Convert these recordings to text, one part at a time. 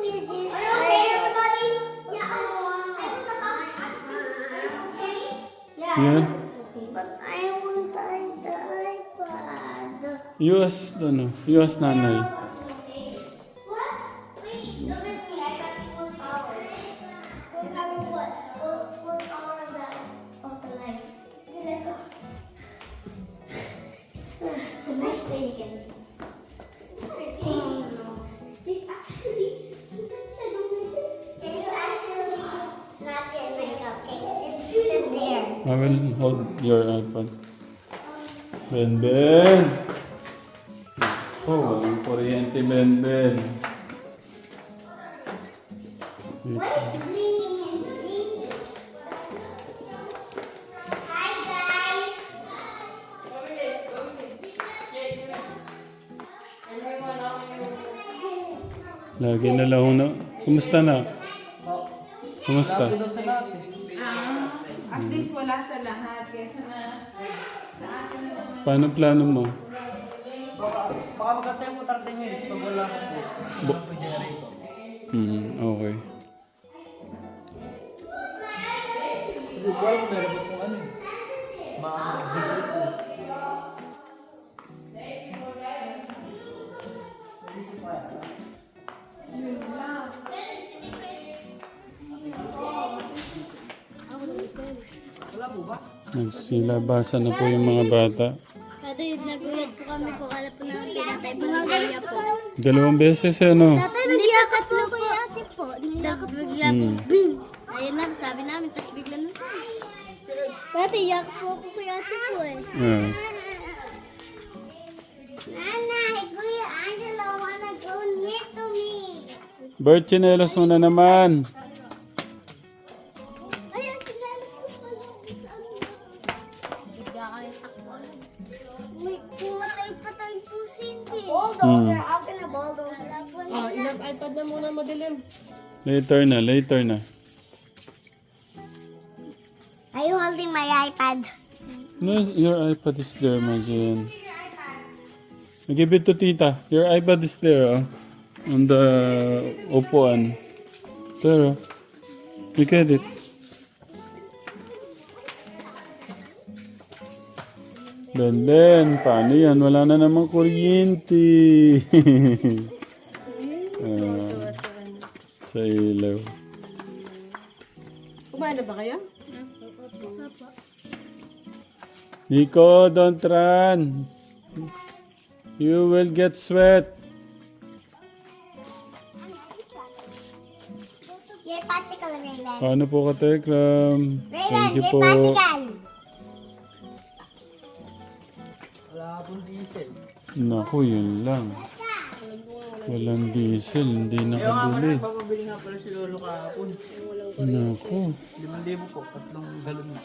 you just... Are you okay, everybody? Yeah, okay? Yeah. But I want the iPad. You ask nanay. What? Wait, don't let me. I got full power. Full power what? Full power of the light. Okay, let's go. It's a nice day again. It's not a day. This actually, sometimes I don't like it. Can you actually not get my cupcakes? Just put it there. I will hold your iPad. Ben. Oh, walang kuryente, Ben. What is blinking and blinking? Hi guys. Lagi na lang na. Kumusta na? Kumusta? At least wala sa lahat. Kesa na sa akin na naman. Paano plano mo? Baka magkantay mo 30 minutes pag wala ka po. Kasi wala po yung generator. Okay. Hindi ko alam kung meron po kung ano eh. Ma-visit po. Yun lang. Wala po ba? Nagsilabasan na po yung mga bata. Tatay, nagulat po kami po kala po namin pinatay po ng kaya po. 2 beses ano? Tatay, nagyakap po ko yung ate po. Nagyakap po. Bing! Ayun lang, sabi namin, tapos bigla nun. Tatay, yakap po ko yung ate po eh. Ah. Nanay, Kuya Angelo wanna go near to me. Bert, chinelas mo na naman. Ayun, sinalas ko pa yung bigla kami takbo. May pumatay-patay po Cindy. Bulldozer, how can a bulldozer? Ilang iPad na muna madilim. Later na. Are you holding my iPad? No, your iPad is there, Majin. Give it to tita. Your iPad is there, oh. On the upuan. There, oh. You get it. Ben, paano yan? Wala na namang kuryente. Sa ilaw. Kumain na ba kayo? Nico, don't run. You will get sweat. You're practical, Raven. Paano po ka, Tekram? Raven, Thank you you're po. practical. Wala pong diesel. Naku, yun lang. Walang diesel, hindi Kaya nga nakabili. pala, papabili nga pala si Lolo kahapon. Naku. 5,000 po, 3 galon na.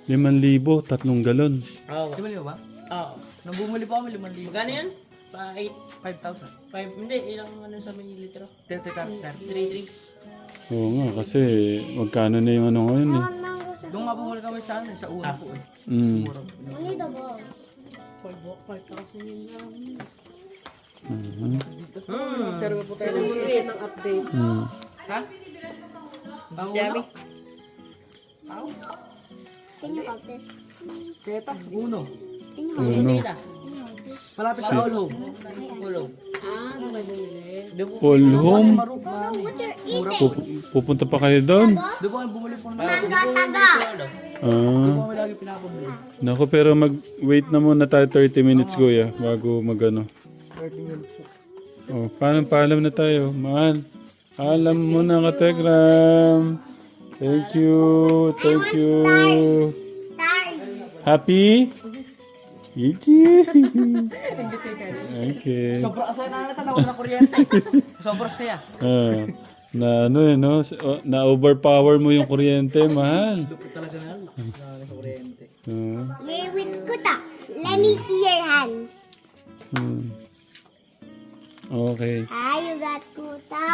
5,000, 3 galon. Oo. 5,000 ba? Oo. Nung bumili pa kami, 5,000. Magkano yan? 5,000. 5, hindi, ilang ano sa may litro? 33. Oo nga, kasi magkano na yung ano ngayon eh. Doon nga bumuli kami sa ano, sa una po eh. Mm. Only the ball. 5,000 yun lang. Mhm. Serve po tayo ng update. Mm. Ha? Ang Yami? Can you count this? Keta, uno. Uno. Malapit sa all home. All home. Ano kayo bumili? Doon po. All home? Mura po. Pupunta pa kayo doon? Doon po kami bumili po ng Saga. Doon po Ah. kami lagi pinapabili. Naku, pero mag-wait na muna tayo 30 minutes, kuya, bago magano. 30 minutes. Oh, paalam na tayo. Mahal. Alam mo na ka, Tekram. Thank you. Star. Happy? Iki. Okay. Sobrang asaya na natin, nawala ng kuryente. Sobrang saya. Ah, na ano eh, no? Na overpower mo yung kuryente, mahal. Lupit talaga na sa kuryente. Ah, You're with Kuta. Let me see your hands. okay. You got Kuta.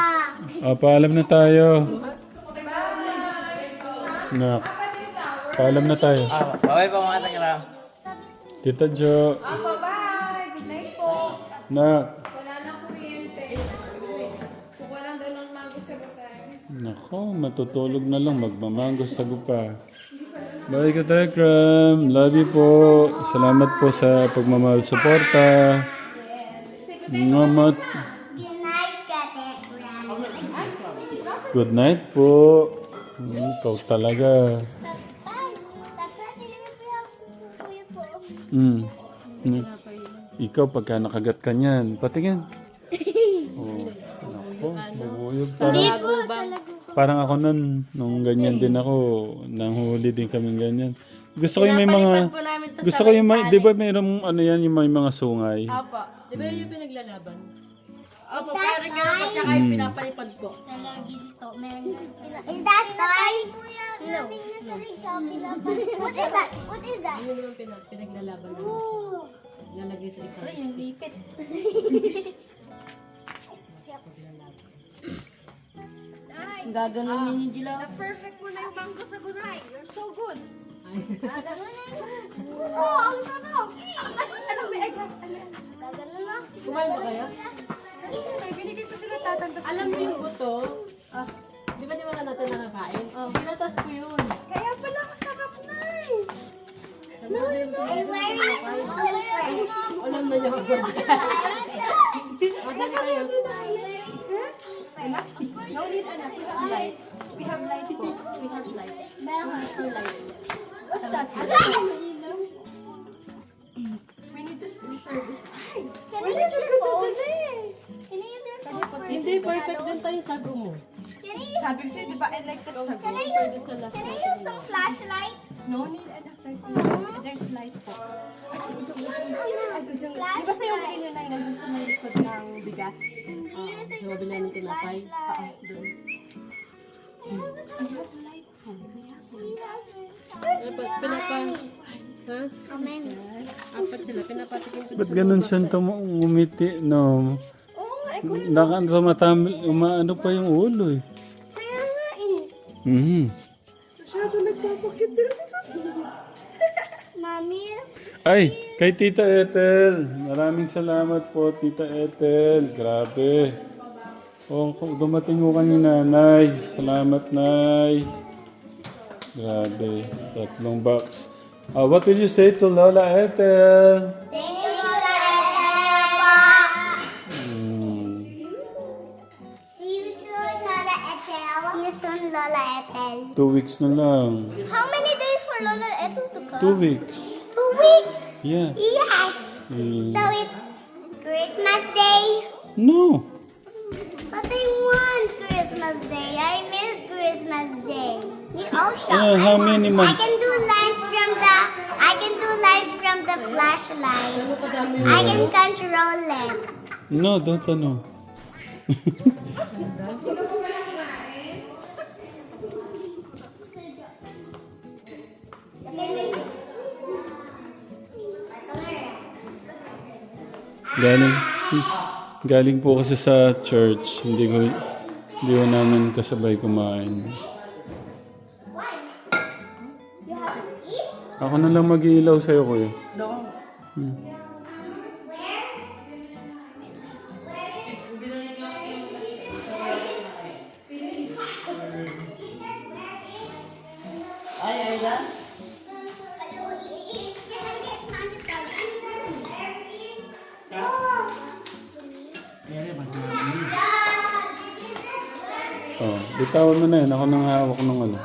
Paalam na tayo. Nak. Paalam na tayo. Bye po mga takiram. Tita Jo. Bye-bye! Good night po! Nak. Wala na kuryente. Kung walang daw ng Nako, matutulog na lang. Magmamango sa gupa. Bye ka, Tekram. Love you po. Salamat po sa pagmamahal suporta. Mamat. Good night, Kate. Good night po. Ikaw talaga. Ikaw, pagka nakagat ka niyan, patingin. Oh, nako, bubuyog. Parang ako nun, nung ganyan din ako, nanghuli din kaming ganyan. Gusto ko yung may mga, gusto ko yung may, di ba mayroong ano yan, yung may mga sungay? Opo. Di ba yung pinaglalaban? Opo, parang gano'n po, tsaka yung pinapalipad po. Sa lagi dito, meron. Is that toy? No. What is that? What is that? Yun yung pinaglalaban. Ooh. Lalagay sa isang. Ay, yung lipit. Gaganon ninyo Gila. Perfect mo na yung mango sa gunay. You're so good. Oh, ang sarap! Ano may egg? Gaganon na. Kumain ba kayo? Binigay ko sila tatang. Alam mo yung buto? Di ba natin nakakain? Pinatas ko yun. Kaya pala masarap na Sabi ko yung buto. Alam na niya ako. Madali kayo. No need, anak. We have light. We have light po. We have light. Meron For light. What's that? We need to reserve this. Can I use your phone? Can I use your phone? Hindi, perfect din tayo sago mo. Can I use, Sabi ko sa'yo, di ba I like that sago? can I use some flashlight? No need, anak. There's light po. Di ba sa'yo lagay nyo na yun nandun sa may likod ng bigas? Sa mabila ng tinapay. Doon. Pinapa... Ha? Apat sila. Pinapatikin ko. Ba't ganun siya umiti, no? Umaano pa yung ulo eh. Kaya nga eh. Masyado nagpapakit din sa Mommy? Ay, kay Tita Ethel. Maraming salamat po, Tita Ethel. Grabe. Oh, dumating ko kanina, Nay. Salamat, Nay. Grabe. 3 box. What will you say to Lola Ethel? Thank you, Lola Ethel. See you soon, Lola Ethel. See you soon, Lola Ethel. 2 weeks na lang. How many days for Lola Ethel to come? 2 weeks. 2 weeks? Yeah. Yes. So it's Christmas Day? No. But I want Christmas Day. I miss Christmas Day. The ocean. How many months? I can do lines from the flashlight. I can control it. No, don't ano. Galing po kasi sa church. Hindi ko namin kasabay kumain. Why? You have to eat? Ako na lang mag-iilaw sa'yo, kuya. Oh, bitawan mo na yan. Ako nang hawak ng ano.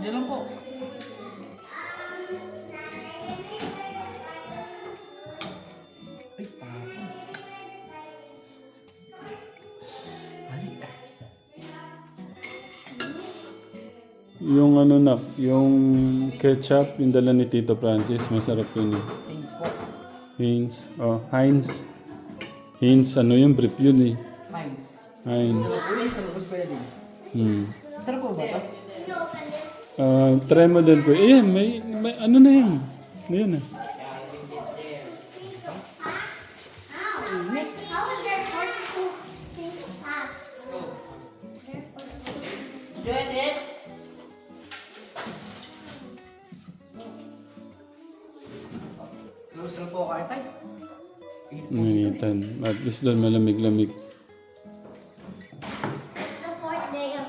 Yan lang po. Ay, Yung ano na, yung ketchup, yung dala ni Tito Francis, masarap yun. Thanks po. Heinz. Oh, Heinz. Heinz, ano yung brief yun eh. Thanks. Heinz. Uy, sa lubos pwede din. Sarap po ba ito? Try mo din ko. Eh, may ano na yan. Ayan na. How is there 42 apps? Close lang po kayo tayo. Manitan. At least doon malamig-lamig. The 4th day of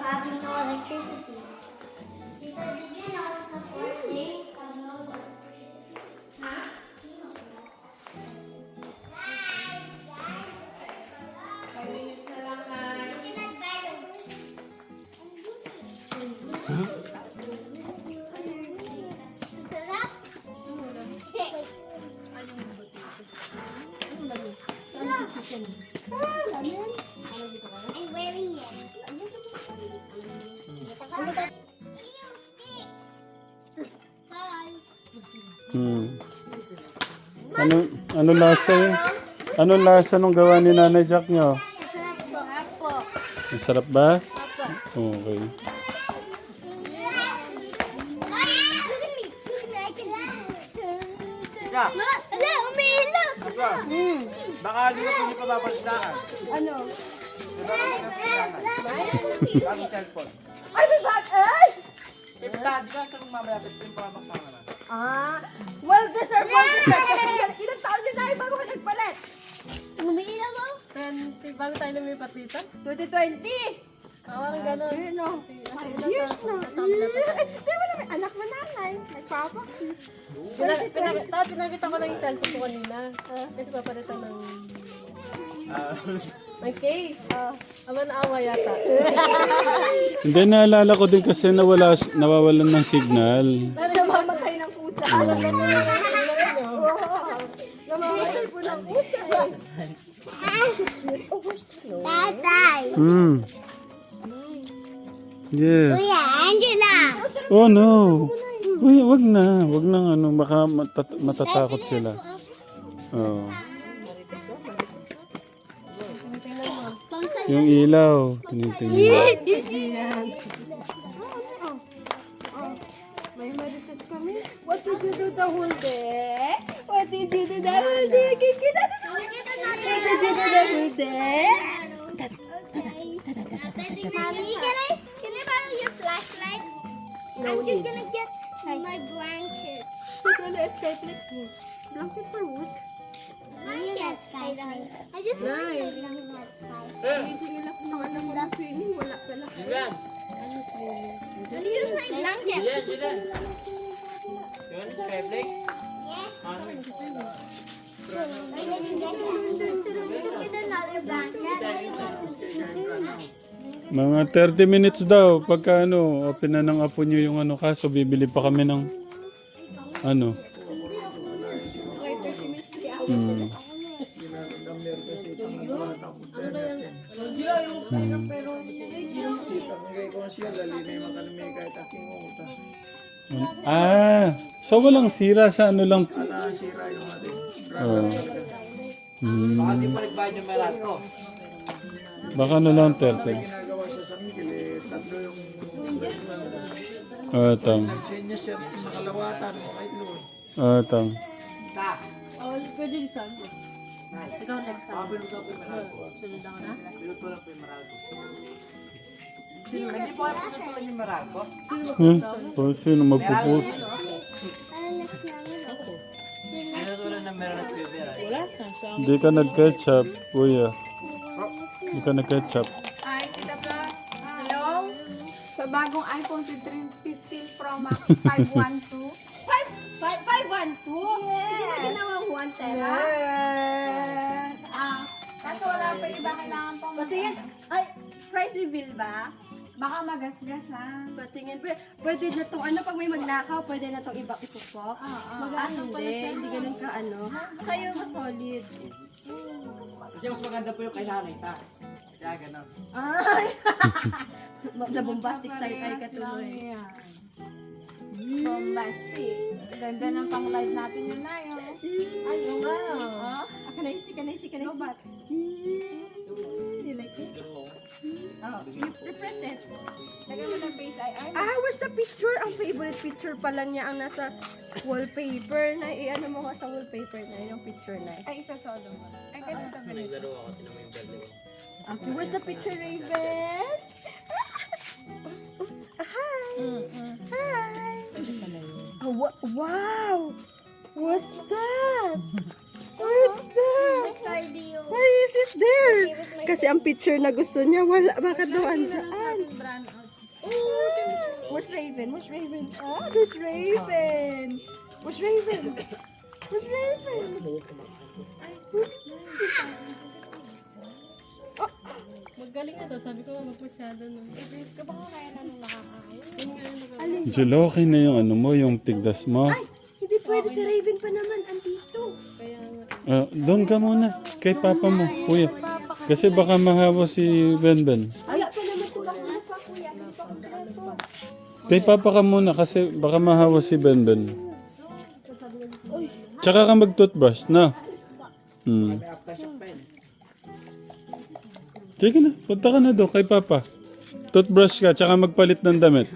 I'm wearing it. Hi. Ano lasa yun? Ano lasa nung gawa ni Nanay Jack nyo? Masarap po. Masarap ba? Okay. Yeah. Ala, umiilaw. Baka di ka pwede pababalitaan. Ano? Bagong cellphone. Ay, may bag! Ay! Di ka sa mga mamayapit yung pabaksakan naman. Well deserved, well deserved. Kasi ilang taon din tayo bago ka nagpalit? Umiilaw mo? Bago tayo lumipat dito? 2020! Parang gano'n. Ayun o. 5 years na. Di ba naman, anak mo nanay. Nagpapakis. Pinakita ko lang yung cellphone ko kanina. Kasi papalitan ng... May case. Ama naawa yata. Hindi, naalala ko din kasi nawawalan ng signal. Namamatay ng pusa. Namamatay po ng pusa eh. Tatay. Yes. Kuya, Angela. Oh no. Uy, wag na. Wag na ano, baka matatakot sila. Oh. Yung ilaw, tinitingnan. May marites kami. What did you do the whole day? What did you do the whole day? Kikita sa What did you do the whole day? Mommy, can I borrow your flashlight? I'm just gonna get my blankets. Wala escape next mo. Blanket for what? Blankets, guys. I just want Nice. to blankets. Gising nila kung mga alam mo ng swimming. Wala pala. Julian! Can you use my blanket? Julian! You want this Skyblade? Yes. Ano? Get another blanket. Mga 30 minutes daw pagka ano, open na ng apo nyo yung ano, kaso bibili pa kami ng ano. So walang sira sa ano lang. Oh. Baka di pa nagbayad yung merat ko. Baka ano lang 30. Tang. Tang. Ta! Pwede din saan. Ikaw next time. Pabilog ako yung merat ko. Sunod ako na? Bilog ko lang po yung merat ko. Hindi po ako pinatulan yung merat ko. Oh, sino magpuput? Pinatulan ng merat ko yung merat. Hindi ka nag-ketchup, kuya. Hindi ka nag-ketchup. Ay, kita ba? Hello? Sa bagong iPhone 15 Pro Max 512. 512? Hindi na ginawang 1 tera? Yes! Kaso wala pa iba kailangan pang Patingin. Ay, price reveal ba? Baka magasgas ha. Patingin. Pwede na itong ano, pag may magnakaw, pwede na itong iba isusok. Hindi ganun ka ano. Sa'yo mas solid. Kasi mas maganda po yung kay nanay ta. Kaya gano'n. Ay! Nabombastic side eye ka tuloy. Bombastic. Ganda ng pang-live natin yun na yun. Ay, yung ano. Kanaysi. No, but You like it? Oh, you represent. lagay mo ng face eye. Ay, Where's the picture? Ang favorite picture pala niya ang nasa wallpaper na i-ano mo ka sa wallpaper na yung picture na. ay isa solo mo. Ay, ganito ba? Naglaro ako, tinan mo yung bag mo. Okay, where's the picture, Raven? Hi! Hi! Oh, wow! What's that? What's that? Why is it there? Kasi ang picture na gusto niya, wala. Bakit daw andyan? Brand out. Where's Raven? Where's Raven? There's Raven. Where's Raven? Where's Raven? Magaling na to. Sabi ko magmasyado nun. Ka ba kaya na nung nakakain? Jill, okay na yung ano mo, yung tigdas mo. Hindi pwede. pwede si Raven pa naman, andito. Doon ka muna. Kay papa mo, kuya. Kasi baka mahawa si Benben. Wala pa naman tumakbo pa, kuya. Hindi pa kompleto. Kay papa ka muna kasi baka mahawa si Benben. Tsaka ka mag-toothbrush na. Sige na, punta ka na doon kay papa. Toothbrush ka, tsaka magpalit ng damit.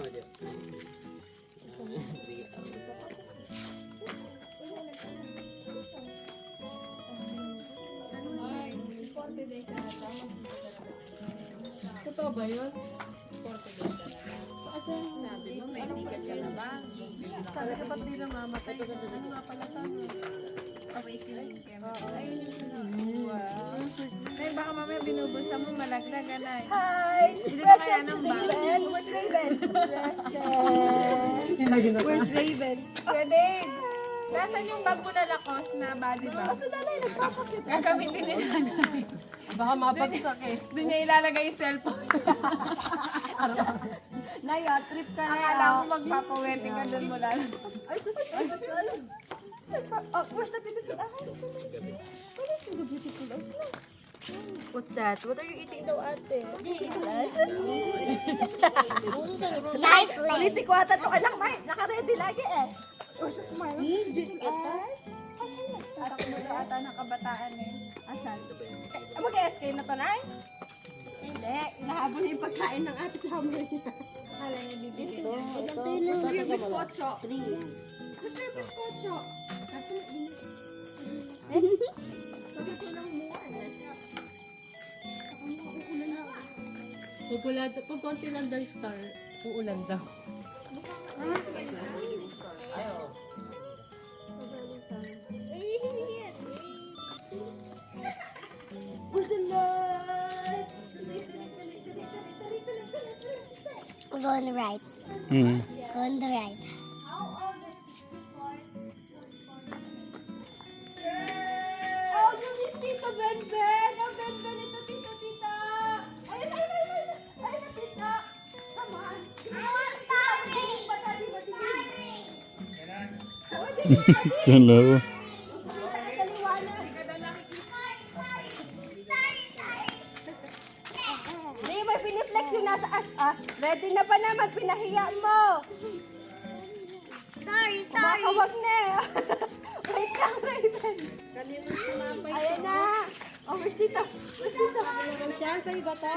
Totoo ba yun? Sabi ko ba't di na mamatay? Ano nga pala tayo? Ay, baka mamaya binubusa mo, malaglag, anay. Hi! Hindi na kaya ng bag. Where's Raven? Where's Raven? Kuya Dave, nasan yung bag mo na lakos na body bag? Kaso nanay, nagpapakit. Gagamitin ni nanay. Baka mapagsak eh. Doon niya ilalagay yung cellphone. Nay, trip ka na. Akala mo magpapawedding ka doon mo lang. Ay, where's the beautiful eyes? What is the beautiful eyes? What's that? What are you eating daw, ate? Politiko ata to. Alam, may naka-ready lagi eh. Where's the smile? Beautiful eyes? Parang mula ata ng kabataan eh. Asan? Mag-SK na to, Nay? Hindi. Inahabol na yung pagkain ng ate sa hamay. Akala niya bibigyan. Gusto yung bizcocho. Gusto yung bizcocho. Kaso sabi ko lang mo. Pag konti lang daw star, uulan daw. We're going to the right. Going to the right. Oh, yung miss Tito Ben-Ben! Oh, Ben-Ben, ito, Tito, Tita! Ayun, ayun, ayun, ayun! Ayun na, Tita! Come on! Hello. Hindi, may piniflex yung nasa... ready na pa naman, pinahiya mo! Sorry. Makawag na eh! Wait lang, Raven! Ayan na! Oh, where's Tita? Where's Tita? Diyan, sa'yo ba to?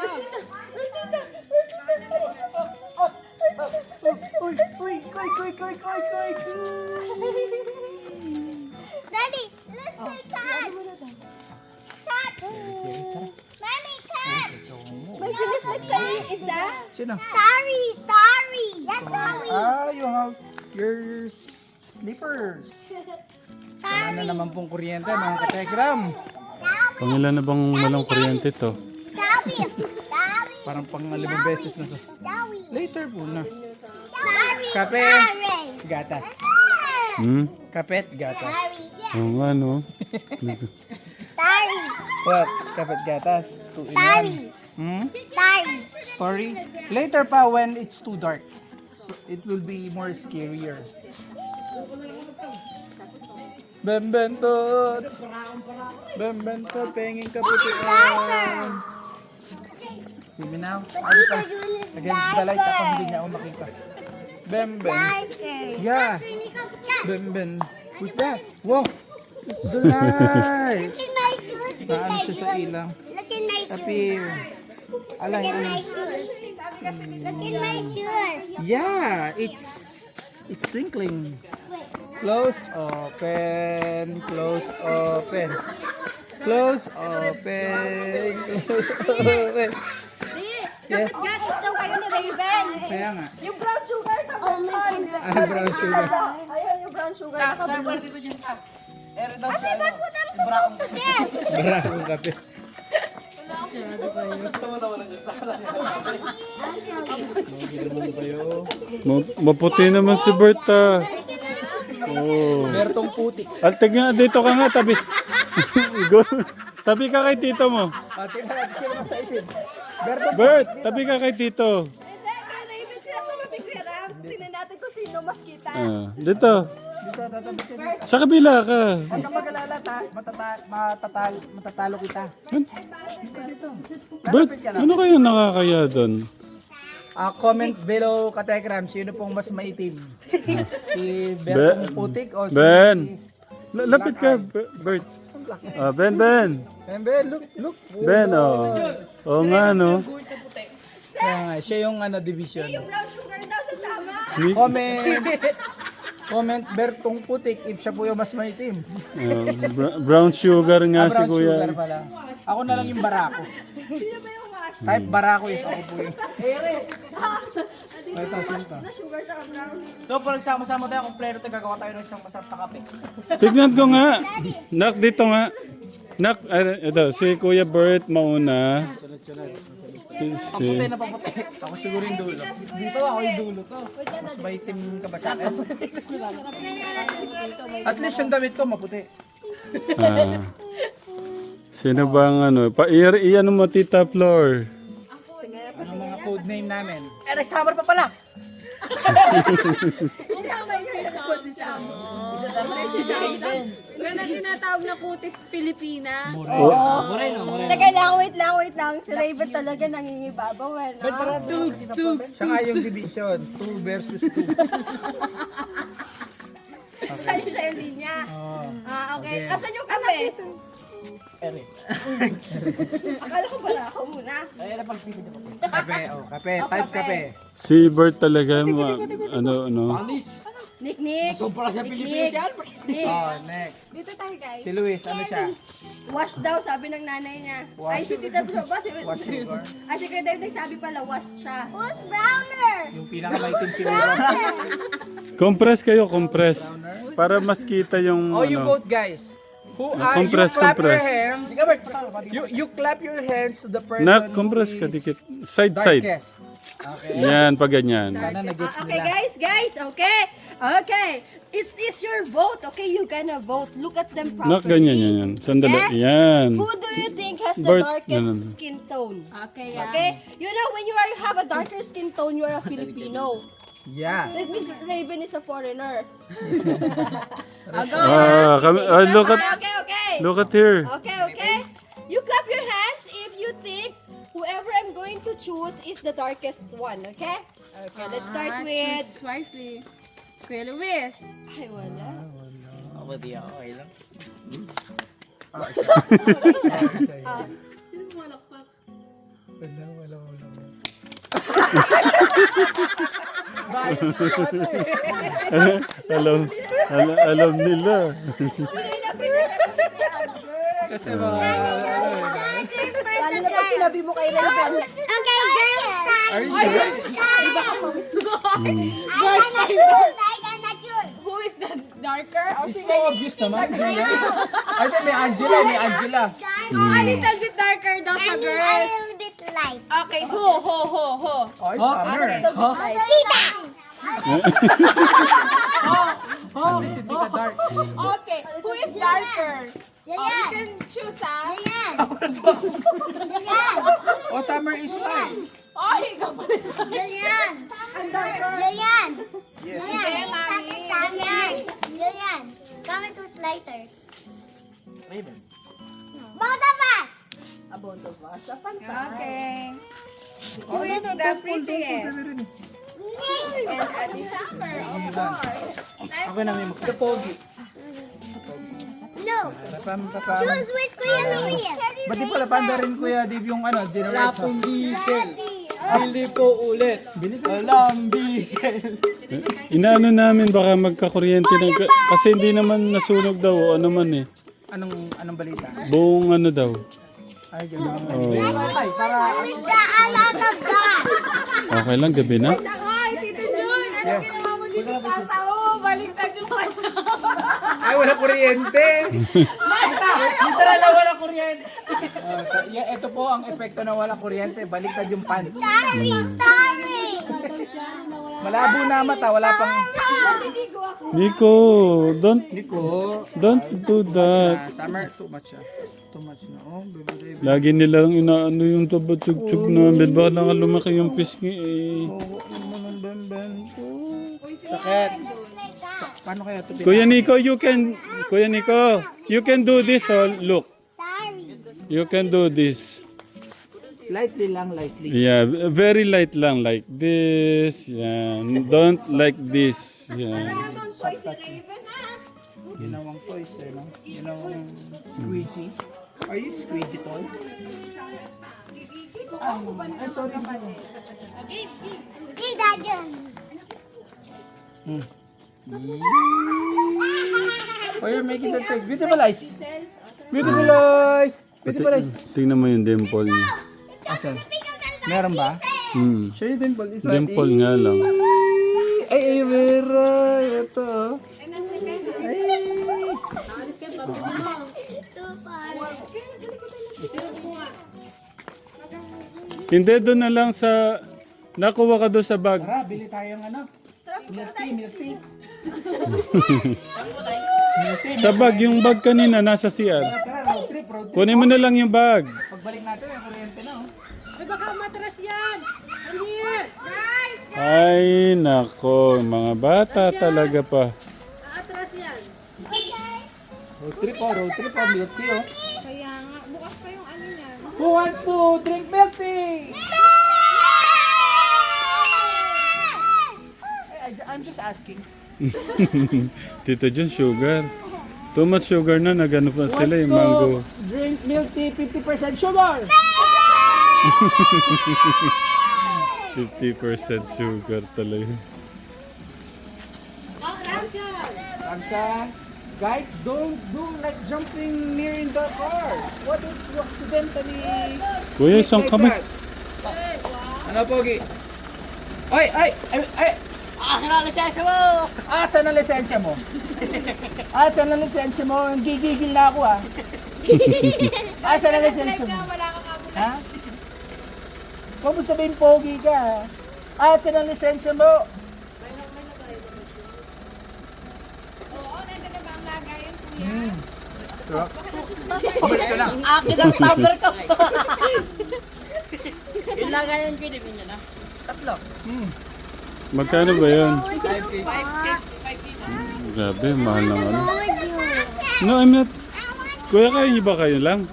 Where's Tita? Where's Tita? Koy! Daddy, let's play cat. Cat. Mommy, cat. May piniflex sa'yo yung isa? Sino? Sorry. Yes, sorry. You have your slippers. Ano naman pong kuryente, mga kategram? Pangilan na bang walang kuryente to? Sorry. Parang pang 5 beses na to. Sorry. Later po na. Sorry. Kape. Sorry. Gatas. Kapet, gatas. Sorry. Oo nga, no? Sorry. What? Kapet, gatas. 2 in 1. Sorry. Story? Later pa when it's too dark. So it will be more scarier. Bembentot! Bembentot, penging kaputian! See me now? Against the light, ako hindi niya ako makita. Bemben. Yeah. Bemben. Who's that? Whoa! It's the light! Look at my shoes. Naano siya sa ilang. Look at my shoes. Appear. Alay, Look at ano? my shoes. Look at my shoes. Yeah, it's twinkling. Close, open, close, open. Close, open, close, open. Yes. Gatas daw kayo ni Raven. Kaya nga. Yung brown sugar sa bukod. Ah, brown sugar. Ayun, yung brown sugar. Ate, that's what I'm supposed to get. Maraming kape. Naman kayo. Maputi naman si Berta. Oh. Bertong puti. Altig nga, dito ka nga, tabi. Go. Tabi ka kay tito mo. Pati na natin sila masaitin. Bertong Bert, tabi ka kay tito. Hindi, kay Raven sila tumabi, Kuya Ram. Tingnan natin kung sino mas kita. Dito. Dito, tatabi ka dito. Sa kabila ka. Huwag kang mag-alala, matatalo kita. Bert, ano kayo nakakaya doon? Comment below, Katekram, sino pong mas maitim? Si Ben. Bertong Putik o si... Ben. Lapit ka, Bert. Ben. Ben, look. Ben, oh. Oo nga, no? Kaya nga, siya yung division. Brown sugar daw sasama. Comment Bertong Putik if siya po yung mas maitim. Brown sugar nga si Brown Kuya. sugar pala. Ako na lang yung barako. Type barako if ako po yung... Ito, sinta. So, pag nagsama-sama tayo, kompleto tayo, gagawa tayo ng isang masarap na kape. Tignan ko nga. Nak, dito nga. Nak, ito, si Kuya Bert mauna. Si... Na paputi. Ako siguro yung dulo. Dito ako yung dulo to. Mas maitim ka ba sa akin? At least yung damit ko maputi. Ah. Sino bang iyan mo, Tita Flor. Ano mga code name namin? Summer pa pala! Yan ang tinatawag na kutis Pilipina. Teka lang, wait lang. Si Raven talaga nangingibabaw. No? Siya nga yung division. 2 versus 2. Siya yung linya. Okay. Okay. Asan yung kape? Ere. Akala ko pala ako muna. Kape, kape. Type kape. Si Bert talaga, Nick. Sobra sa Pilipinas yan! Nick. Next. Dito tayo guys. Si Luis, ano siya? Wash daw, sabi ng nanay niya. Ay, si Tita Bro ba? Wash sugar. Ay, si Kuya Dave sabi pala, wash siya. Who's browner? Yung pinakamaitim siguro. compress kayo, compress. Para mas kita yung Oh, you vote guys. Who are compress, you clap compress. your hands? You clap your hands to the person Nak, compress who ka is dikit. Side. darkest. Okay. Yan, pag ganyan. Sana nag-gets Okay, nila. guys, okay. It is your vote, okay? You gonna vote. Look at them properly. Nak, ganyan, yan. Sandali. Yeah? Yan. Who do you think has the Bert, darkest ganun. skin tone? Okay, yeah. Okay? You know, when you have a darker skin tone, you are a Filipino. Yeah. So it means Raven is a foreigner. Look at Okay. look at here. Okay. You clap your hands if you think whoever I'm going to choose is the darkest one, okay? Okay, let's start with... Choose wisely. Kuya Luis. Ay, wala. Ako di ako, okay lang. Alam nila. Kasi mga... Lalo na pag sinabi mo kay Raven. Okay, girls time. Are you sure? I gonna choose. Who is the darker? O It's sige. so obvious naman. Ay, may Angela. A little bit darker daw sa And a girls. little bit light. Okay, ho. Oh, it's Summer. Tita! Oh, this is Tita Dark. Okay, who is darker? Oh, you Jayan! can choose, ah. Jayan! Jayan! Oh, Summer is white. Oh, ikaw pa rin. Jayan! Jayan! Yes. Jayan! Jayan! Comment who's lighter. Raven. Both of us! About of us. Sa panta. Okay. Who is the prettiest? And Adi Summer, of course. Ako na may magkapogi. no! Papam. Choose with Kuya Luis! Ba't di pala panda rin Kuya Dave yung generator? diesel. Bili po ulit. Walang diesel. Inaano namin baka magkakuryente ng... Kasi hindi naman nasunog daw o ano man eh. Anong balita? Buong ano daw. Ay, gano'n. Oh. Ay, para... With a lot of dots! Okay lang, gabi na. Hi, Tito Jun! Ano ginawa mo dito sa tao? Baliktad yung mga siya. Ay, wala kuryente! Literal na walang kuryente. Ito po ang epekto na wala kuryente. Baliktad yung pan. Sorry! Malabo na mata, wala pang... Nico, don't Nico. do that. Summer, too much ah. Too much na. Oh, baby Dave. Lagi nilang inaano yung tsug-tsug namin. Baka lang lumaki yung pisngi eh. Oh, naman ben. Sakit. Paano kaya ito? Kuya Nico, you can do this, oh. Look. You can do this. Lightly lang, lightly. Yeah, very light lang, like this. Yeah, don't like this. Yeah. Ginawang toys, eh, no? Ginawang squeegee. Are you squeegee toy? Tita John. Oh, you're making that toy. Beautiful eyes. Beautiful eyes. Beautiful eyes. Tingnan mo yung dimple niya. Asan? Meron ba? Hmm. Show you dimple. This Dimple nga lang. Ay, meron. Ito, oh. Hindi, doon na lang sa... Nakuha ka doon sa bag. Tara, bili tayong ano? Milk tea, milk tea. Sa bag, yung bag kanina nasa CR. Tara, road trip, road trip. Kunin mo na lang yung bag. Pagbalik natin, may kuryente na, oh. Ay, baka matras yan! I'm here! Guys! Ay, nako. Mga bata talaga pa. Atras yan! Road trip, milk tea, oh. Kaya nga, bukas pa yung ano niyan. Who wants to drink milk tea? I'm just asking. Tito John, sugar. Too much sugar na. Nagano pa sila yung mango. Drink milk tea, 50% sugar. 50% sugar talaga. Ramsa, guys, don't do like jumping near in the car. What if you accidentally Kuya, slip isang like kamay. that? Ano, Pogi? Ay! Asan ang lisensya mo? Asan ang lisensya mo? Asan ang lisensya mo? Gigigil na ako, ah. Asan ang lisensya mo? Wala kang ambulance. Ha? Huwag mo sabihin pogi ka, ha? Asan ang lisensya mo? Oo, nandun na ba ang lagayan, kuya? Pabalik ka lang. Akin ang tumbler ko. Yung lagayan ko, di niya na. Tatlo. Magkano ba yun? Grabe, mahal ng ano. No, I'm not. Kuya, kayo niyo ba kayo lang?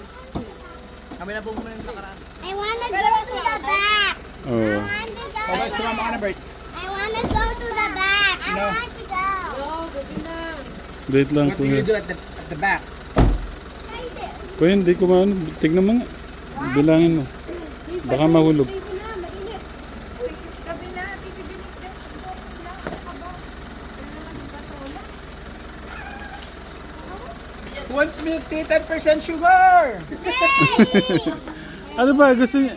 Kami na po muna yung nakaraan. I wanna go to the back. Oo. Okay, sumama ka na, Bert. I wanna go to the back. I No. want to go. Date lang, What will you kuya. do at the back? Kuya, hindi ko maano. Tignan mo nga. Bilangin mo. Baka mahulog. Gabi na, bibibilis just smoke lang. Aba, Who wants milk tea? 10% sugar! Ano ba? Gusto niya?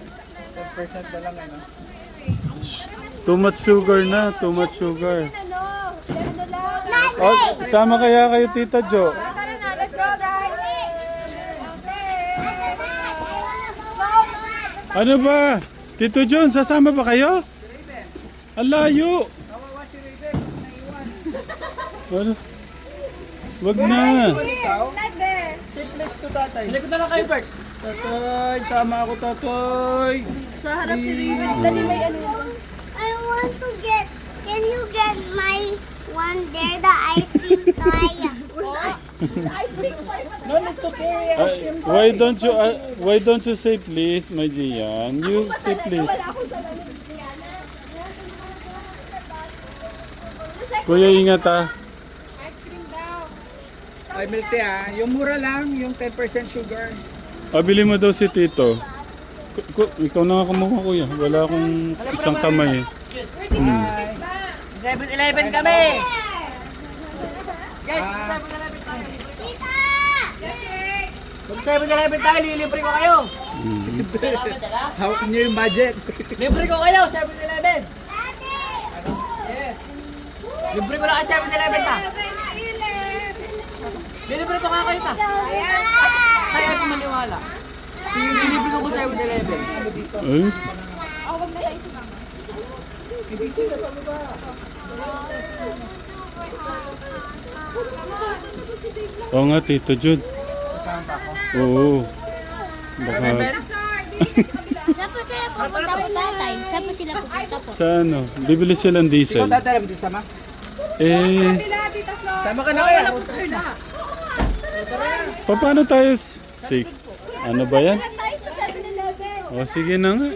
10% na lang, ano? Too much sugar na. Too much sugar. ano, just na lang. Oh, sama kaya kayo, Tita Jo. Tara na, let's go guys. Okay. Ano ba? Tito John, sasama ba kayo? Ang layo. Ano? Wag na. Ikaw? Not there. Sit next to tatay. Likod na lang kayo, Bert. Tatay, sama ako, tatay. Sa harap si Riven. Dali may ano yun. I want to get. Can you get my one there, the ice cream toy? No need to carry ice cream. Why don't you say please, my Gian? You say please. Kuya, ingat ah. Ice cream daw. Ay, milk tea, ah. Yung mura lang, yung 10% sugar. Pabili mo daw si Tito. Ikaw na nga kumuha, kuya. Wala akong isang kamay. Ay, 7-Eleven kami! Guys, Ah. 7-Eleven tayo. Tita! Mag 7-Eleven tayo, lilibre ko kayo. hawak niyo yung budget. Libre ko kayo, 7-Eleven. Yes. Libre ko na kayo 7-Eleven pa. Lilibre ko kayo pa. Kaya ko maniwala. Lilibre ko po 7-Eleven. Ay, oo nga, Tito Jude. Sasama pa ako. Oo. Baka Saan po sila pupunta po, tatay? Saan po sila pupunta po? sa ano, bibili silang Ikaw diesel. tatay, mo sama? Eh, Kabila, Tita Flor. Sama ka na kaya. paano tayo? Sige. Ano ba yan? Tayo sa 7-Eleven. O, sige na nga.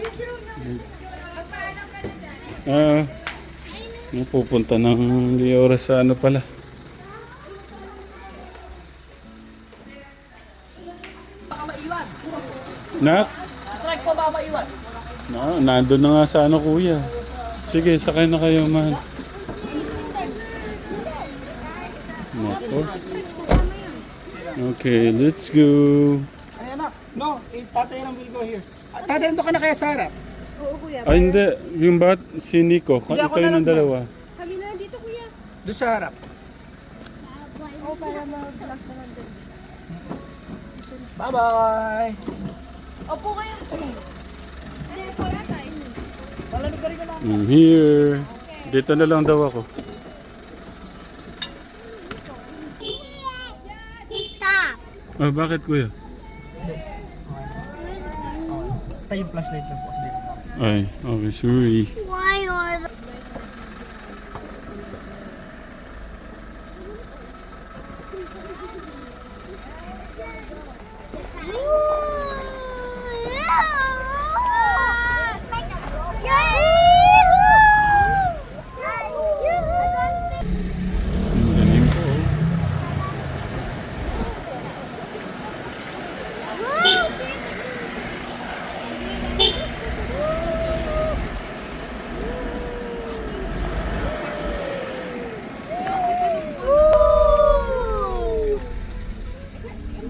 Ah, pupunta ng di oras sa ano pala. Nak? Truck ko baka maiwan. Nandun na nga sa ano kuya. Sige, sakay na kayo man. Nako. Okay, let's go. Ay, anak. No, tatay lang will go here. Tatay lang to ka na kaya sa harap. Ay, hindi. Yung si Nico. Hindi, ako Kayo na ng lang dalawa. Kami na dito, kuya. Doon sa harap. Oh, para mag-vlog na lang din. Bye-bye. Opo kayo. Ano, wala tayo. Malamig ka rin ka na. I'm here. Dito na lang daw ako. Stop. Bakit kuya? Tayo yung flashlight lang po. Ay, okay, sorry. Why are the... Ang galing po.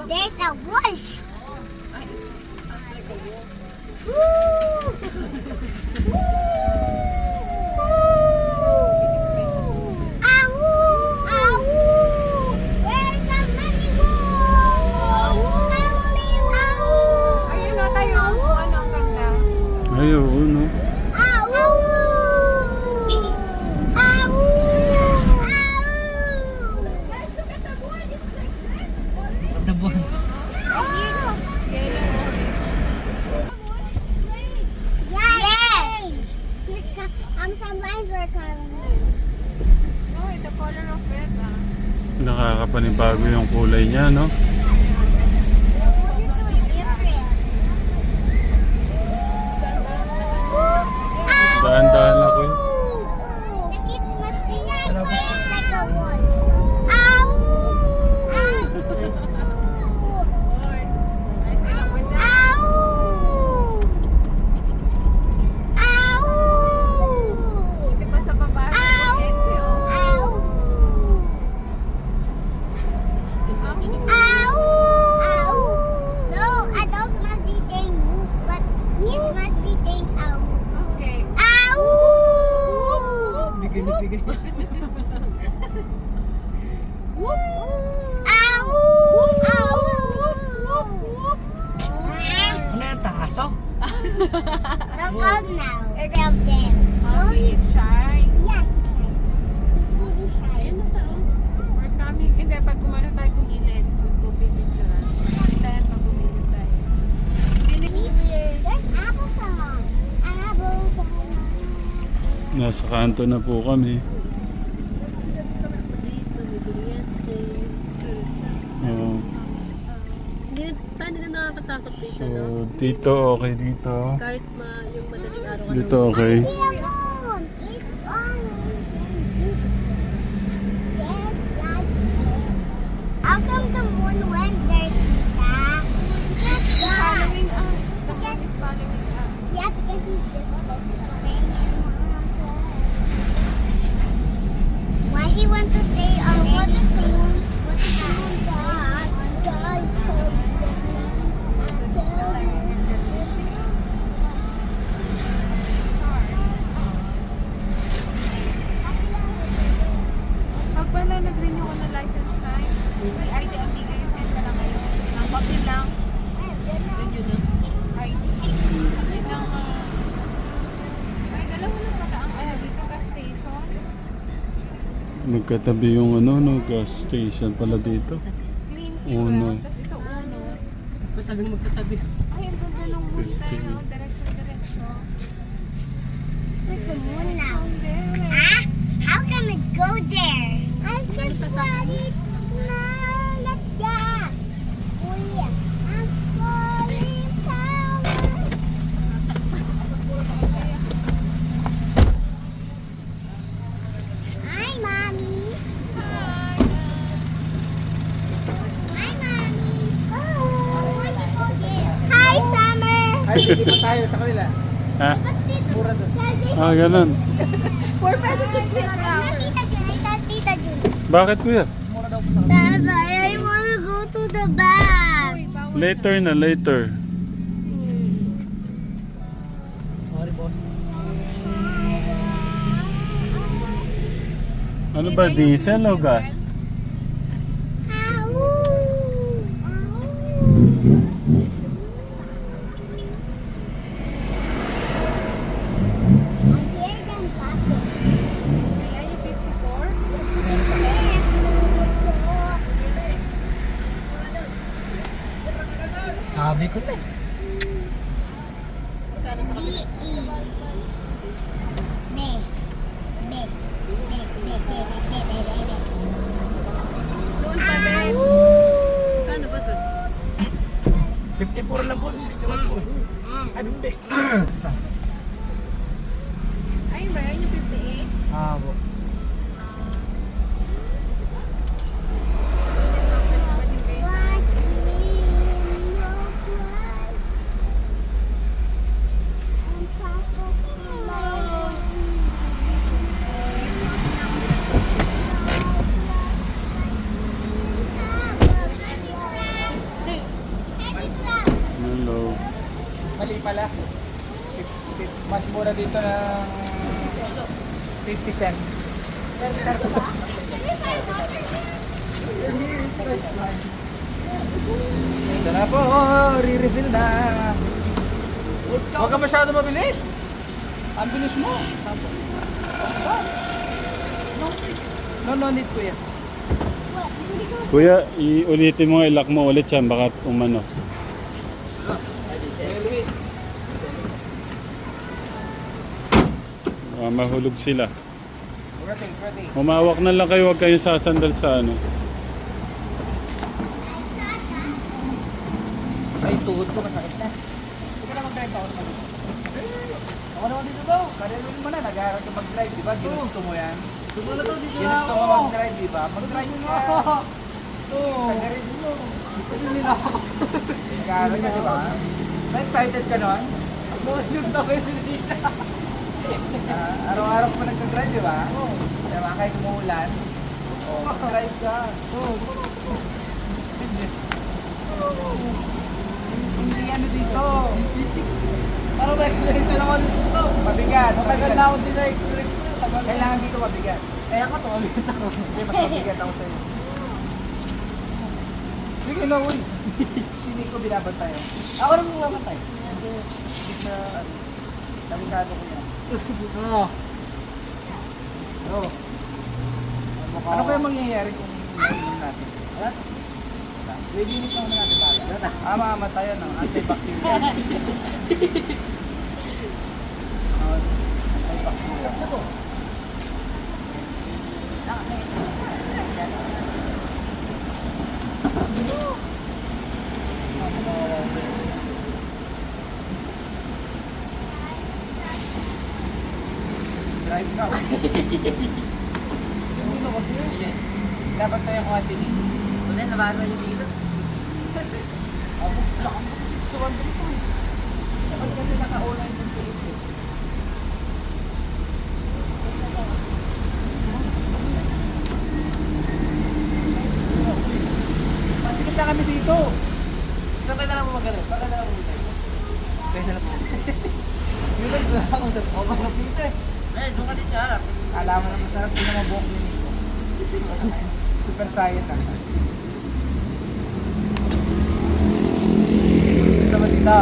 There's a wolf. Ayun na tayo. Ano, ang ganda. Ay, oo, no? Dabuhan. Yes. Some lines are coming. Oh, the color of it, ah. Nakakapanibago yung kulay niya, no? This is so different. Dahan-dahan ako yun. The kids must be playing like a wolf. Ow! Ayos ka lang po dyan. Ow! Ow! Buti pa sa baba. Ow! Ow! Ow! No, adults must be saying whoop, but kids must be saying ow. Okay. Ow! Bigay na bigay. Ow! Ow! Ano yung taso? So cold now. Of them. Mommy is shy. Yeah, he's shy. He's really shy. Ayun na tao. We're coming. Hindi, pag kumano tayo kumilid, kung pipicturean. Kita yan pag kumilid tayo. There's apples on. Apples on. Nasa kanto na po kami. Oo. Hindi na nakakatakot dito, So, no? dito, okay dito. Kahit yung madaling araw ka Dito, okay. See a moon. It's on. Yes, like this. How come the moon went there, Tita? Because Following us. The moon is following us. yeah, because he's just staying in one place. Why he want to stay on what's the moon? What's the moon? God, so Pag pala nag-renew ko ng license na, may ID ang bigay, send ka lang kayo. Ang papel lang. Yun lang. ID. Yun lang. Ay, dalawa lang pala ang dito ka station. Magkatabi yung ano, no, gas station pala dito. Clean Uno. fuel. Tapos ito uno. Magkatabi magkatabi. Ay, ang ganda ng moon tayo. Diretso. where's the moon now? There. Ah? How come it go there? tayo sa kanila. Ha? Mura doon. Ah, ganun. 4 pesos na plate lang. Tita Jun, Tita Jun. Bakit kuya? Mura daw po sa kanila. Dada, I wanna go to the bath. Later na, later. Sorry, boss. Ano ba, diesel o gas? Ayan yung 54. Sabi ko na eh. Doon pa din. Kano ba to? 54 lang po, 61 po. Ay, hindi. Ayun ba yan yung 58? Ah, po. Hello. Mali pala. Mas mura dito ng 50 cents. Ito na po, re-refill na. Huwag ka masyado mabilis. Ang bilis mo. No need ko yan. Kuya, iulitin mo, ilak mo ulit yan, baka umano. Mahulog sila. Ready. Humawak na lang kayo, huwag kayong sasandal sa ano. Ay, tuhod ko masakit na. Sige na mag-drive ako naman dito. Ako naman dito daw. Karelin mo na, nag-aaral ka mag-drive, di ba? Ginusto mo yan. Ginusto mo mag-drive, di ba? Mag-drive ka. Sa garin mo. Nag-aaral ka, di ba? Na-excited ka nun? Araw-araw ko nag-drive, di ba? Diba, kahit umuulan. Mag-drive ka. Hindi ano dito. Ano ba experience na ako dito? Mabigat. Matagal na ako dito experience ko. Kailangan dito mabigat. Kaya ako mabigat ako. Hindi, mas mabigat ako sa'yo. Sige na, uy. Sini ko binabantay. Ako rin bumabantay. Hindi sa, delikado ko yan. Oo. Oo. Ano kaya mangyayari kung inom natin? Wala. Linis naman natin pala. Mamamatayan ng antibacterial. Antibacterial. Drive ka. Sino kasi? Dapat tayo ko kasi dito. Wala, nabasa yung dito. Ako, wala kang gustuhan dito. Dapat kasi nakauna yung dito. Masikip na kami dito. Saan kayo na lang magaling? Baka na lang magaling. Kaya na lang po. Yun lang na ako sa opas na dito eh. Eh, doon ka din sa harap. Alam mo na masarap, hindi na mabuhok din ito. Super science na. Isa ba dito?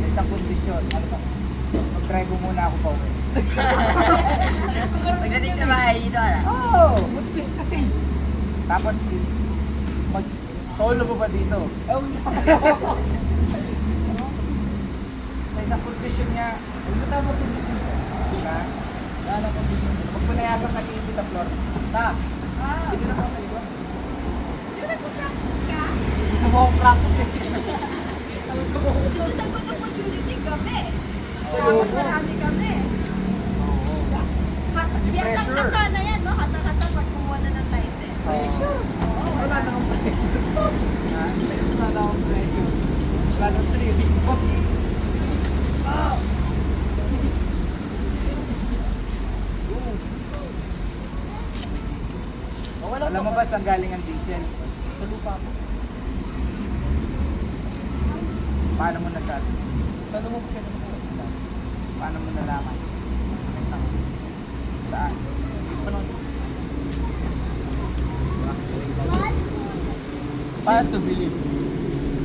May isang kondisyon. Ano ba? Mag-drive mo muna ako pa uwi. Pagdating sa bahay dito, ala. Oo! Tapos, mag-solo mo ba dito? Sa isang kondisyon niya, huwag mo tama kondisyon ko. Diba? Ano kondisyon? Huwag mo nayagan nag-iibig ang floor. Ta! Hindi na po sa iyo. Gusto mo akong practice eh. Kasi sa good opportunity kami. Tapos marami kami. Hasang-hasa na yan, no? Hasang-hasa pag kumuha na ng title. Wala na akong pressure. Wala na akong pressure. Alam mo ba saan galing ang diesel? Sa lupa mo. Paano mo nagsabi? Sa lumog ka naman. Paano mo nalaman? Saan? Paano to believe?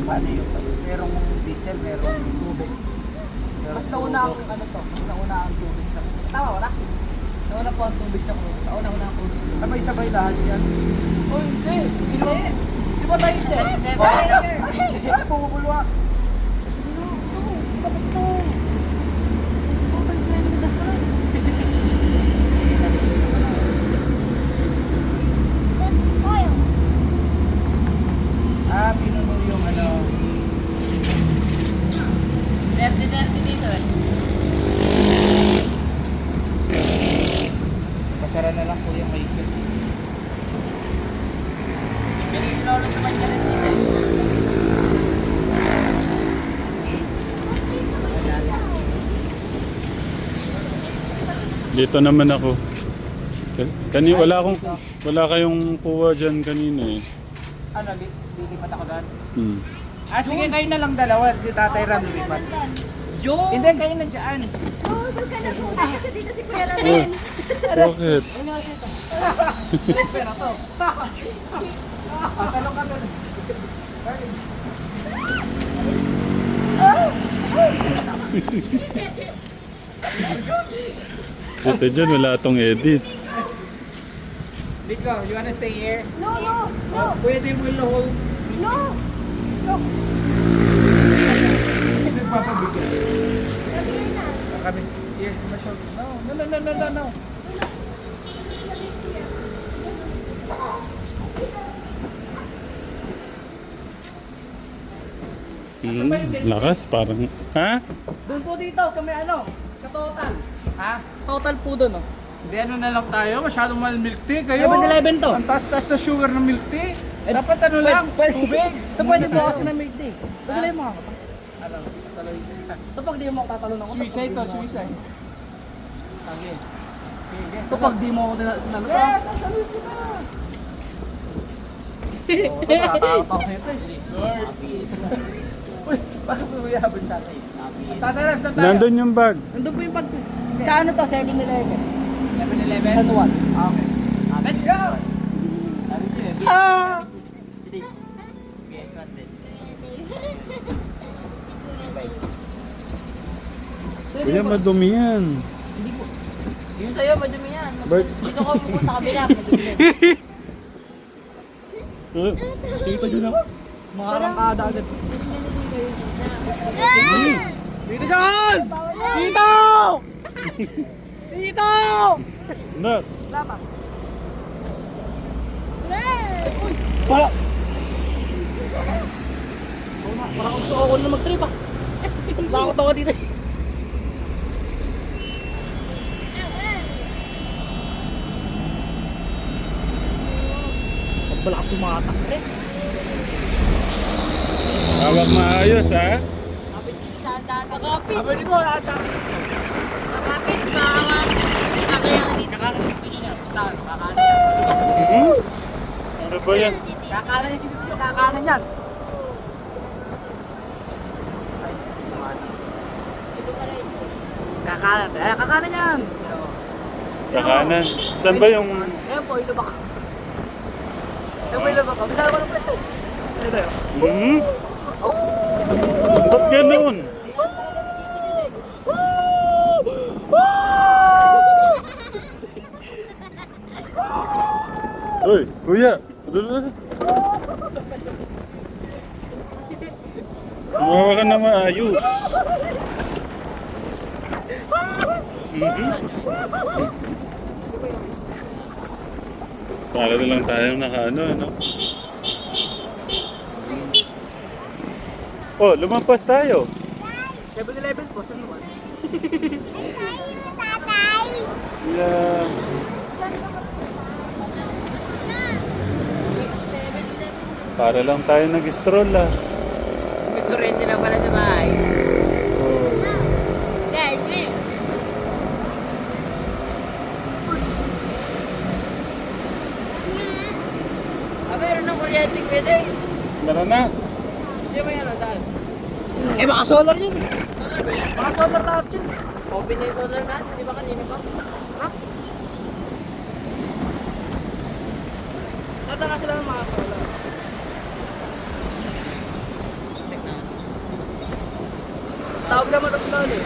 Paano yun? Merong diesel, merong tubig. Mas nauna ang ano to? Mas nauna ang tubig sa krudo. Tama wala? Nauna po ang tubig sa krudo. Nauna ang krudo. Sabay-sabay lahat yan. Oh, hindi. Di ba tayo hindi? Ay, pumupulwa. Tapos to. Ah, pinuno yung ano. 30 dito eh. Pasara na lang po yung higpit. Ganun lolo naman ka rin dito eh. Dito naman ako. Wala kayong kuha dyan kanina eh. Ano, lilipat ako doon? Hmm. Ah, sige, kayo na lang dalawa. Si Tatay Ram lilipat. Yo! Hindi, kayo na dyan. Oo, doon ka na po. Kasi dito si Kuya Oh, Ramel. bakit? Pera to. Talong ka doon. Ito dyan, wala tong edit. Nico, you wanna stay here? No, no, no, Pwede mo yung hold. no. No. Nagpapabigyan. Sabi na. Kami, here, masyal. No. Lakas, parang... Ha? Doon po dito, sa may ano, sa total. Ha? Total po doon, oh. Hindi, ano na lang tayo, masyadong mahal milk tea. Kayo, 7-Eleven to. ang taas-taas na sugar ng milk tea. Dapat ano lang, tubig. Ito pwede po kasi na milk tea. Tapos lang yung mga kata. Ano, saloy. Ito pag di mo ako tatalon ako. Suicide to, suicide. Sige. Sige. Ito pag di mo ako sinalo. Yes, sasaloy kita. Natatakot ako sa ito eh. Uy, bakit mo yahabol sa akin? Tatarap, saan tayo? Nandun yung bag. Nandun po yung pag... Sa ano to? 7-Eleven. 7-Eleven? San Juan. Okay. Let's go! Ah! Kuya, madumi yan. Yung sa'yo, madumi yan. Bert. Dito ko po sa kabila. Madumi. Dito dyan ako. Makakangkada agad. Dito dyan! Dito! Dito! Nak. Para! Parang gusto ako na mag-trip ah. Takot ako dito. Pagbalak sumatak rin. Hawak maayos, ha? Sabi dito, ata. Kapit, baka. Kaya ka dito. Nakakasin dito nyo na. Basta, kakanan yan. Ano ba yan? Kakanan yan si dito nyo. Kakanan yan. Kakanan. Kakanan yan. Kakanan. Saan ba yung... Ayan po, ilubak. Ayan po, ilubak. Bisala ko ng plate. Ito yun. Hmm? Ba't ganun? Uy, kuya. Gumawa ka na maayos. Para na lang tayo nakaano, ano? Oh, lumampas tayo. 7-Eleven po, San Juan. Tatay. Yeah. Para lang tayo nag-stroll ah. May kurente na pala sa bahay. na. Hindi ba yan, daan? Eh, baka solar yun eh. Solar ba yan? Baka solar lahat yun. Open na yung solar natin, di ba kanina pa? Ha? Nata nga sila ng mga solar. Check na. Tawag naman ito sila ulit.